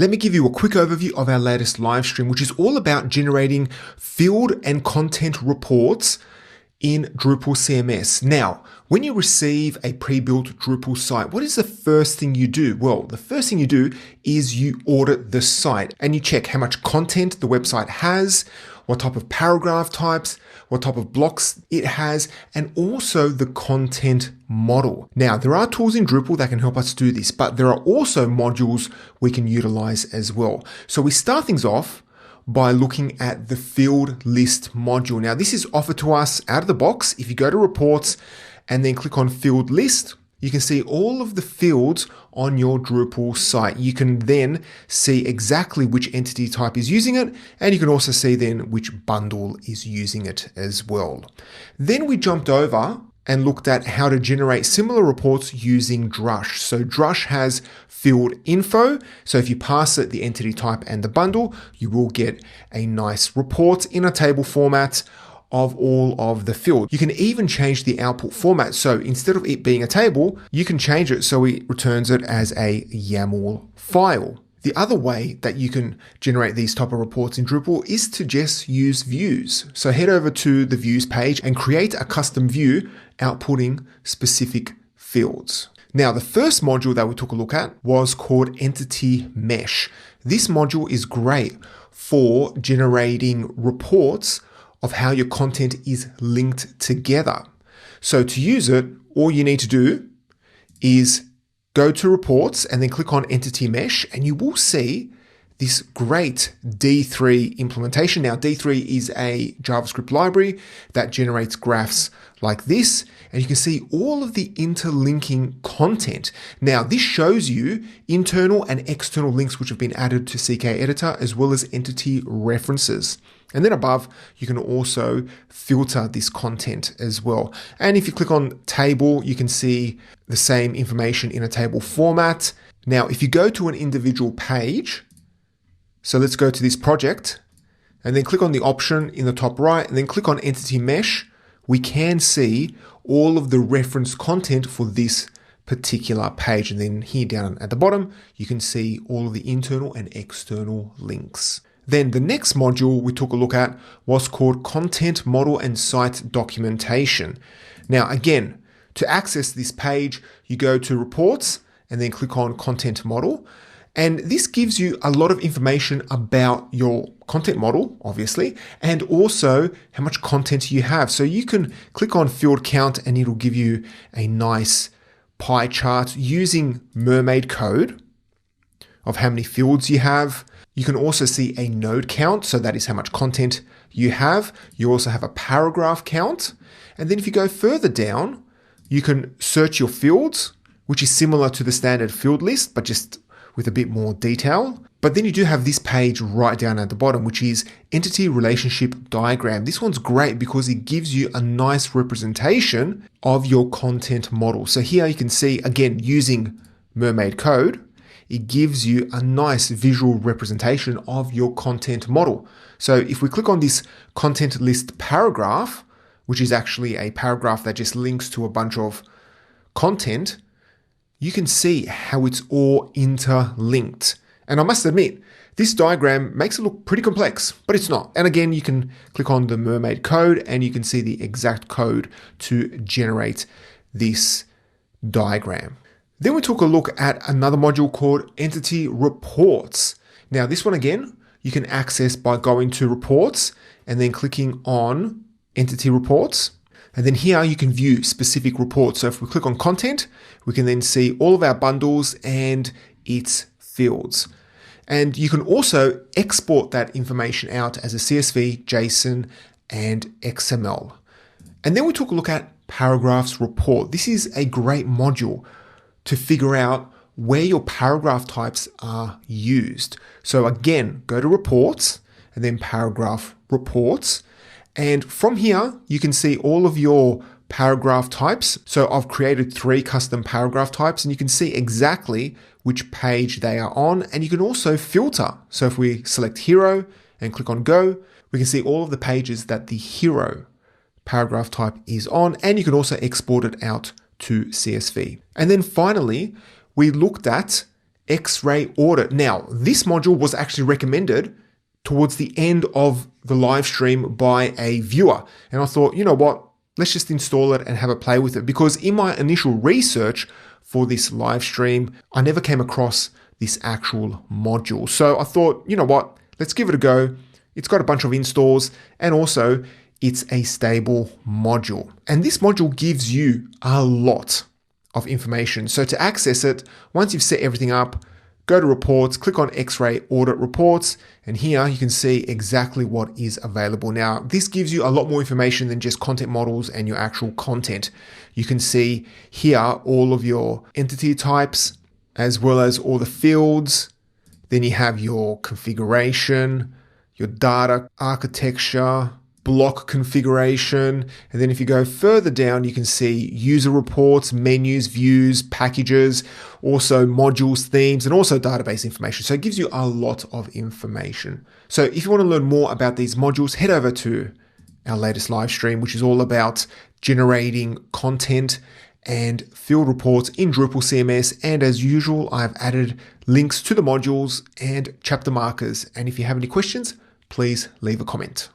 Let me give you a quick overview of our latest live stream, which is all about generating field and content reports in Drupal CMS. Now, when you receive a pre-built Drupal site, what is the first thing you do? Well, the first thing you do is you audit the site and you check how much content the website has, what type of paragraph types, what type of blocks it has, and also the content model. Now, there are tools in Drupal that can help us do this, but there are also modules we can utilize as well. So we start things off by looking at the field list module. Now, this is offered to us out of the box. If you go to reports and then click on field list, you can see all of the fields on your Drupal site. You can then see exactly which entity type is using it, and you can also see then which bundle is using it as well. Then we jumped over and looked at how to generate similar reports using Drush. So Drush has field info. So if you pass it the entity type and the bundle, you will get a nice report in a table format of all of the fields. You can even change the output format. So instead of it being a table, you can change it so it returns it as a YAML file. The other way that you can generate these type of reports in Drupal is to just use views. So head over to the views page and create a custom view outputting specific fields. Now, the first module that we took a look at was called Entity Mesh. This module is great for generating reports of how your content is linked together. So to use it, all you need to do is go to reports and then click on Entity Mesh, and you will see this great D3 implementation. Now, D3 is a JavaScript library that generates graphs like this, and you can see all of the interlinking content. Now, this shows you internal and external links which have been added to CK Editor, as well as entity references. And then above, you can also filter this content as well. And if you click on table, you can see the same information in a table format. Now, if you go to an individual page, so let's go to this project and then click on the option in the top right and then click on Entity Mesh, we can see all of the reference content for this particular page. And then here down at the bottom, you can see all of the internal and external links. Then the next module we took a look at was called Content Model and Site Documentation. Now, again, to access this page, you go to Reports and then click on Content Model. And this gives you a lot of information about your content model, obviously, and also how much content you have. So you can click on Field Count and it'll give you a nice pie chart using Mermaid code of how many fields you have. You can also see a node count, so that is how much content you have. You also have a paragraph count. And then if you go further down, you can search your fields, which is similar to the standard field list, but just with a bit more detail. But then you do have this page right down at the bottom, which is Entity Relationship Diagram. This one's great because it gives you a nice representation of your content model. So here you can see, again, using Mermaid code, it gives you a nice visual representation of your content model. So if we click on this content list paragraph, which is actually a paragraph that just links to a bunch of content, you can see how it's all interlinked. And I must admit, this diagram makes it look pretty complex, but it's not. And again, you can click on the Mermaid code and you can see the exact code to generate this diagram. Then we took a look at another module called Entity Reports. Now, this one again, you can access by going to Reports and then clicking on Entity Reports. And then here you can view specific reports. So if we click on Content, we can then see all of our bundles and its fields. And you can also export that information out as a CSV, JSON, and XML. And then we took a look at Paragraphs Report. This is a great module to figure out where your paragraph types are used. So again, go to Reports and then Paragraph Reports. And from here, you can see all of your paragraph types. So I've created 3 custom paragraph types and you can see exactly which page they are on. And you can also filter. So if we select Hero and click on Go, we can see all of the pages that the Hero paragraph type is on. And you can also export it out to CSV. And then finally, we looked at XRay Audit. Now, this module was actually recommended towards the end of the live stream by a viewer. And I thought, you know what, let's just install it and have a play with it, because in my initial research for this live stream, I never came across this actual module. So I thought, you know what, let's give it a go. It's got a bunch of installs, and also it's a stable module. And this module gives you a lot of information. So to access it, once you've set everything up, go to reports, click on XRay Audit Reports, and here you can see exactly what is available. Now, this gives you a lot more information than just content models and your actual content. You can see here all of your entity types, as well as all the fields. Then you have your configuration, your data architecture, block configuration. And then if you go further down, you can see user reports, menus, views, packages, also modules, themes, and also database information. So it gives you a lot of information. So if you want to learn more about these modules, head over to our latest live stream, which is all about generating content and field reports in Drupal CMS. And as usual, I've added links to the modules and chapter markers. And if you have any questions, please leave a comment.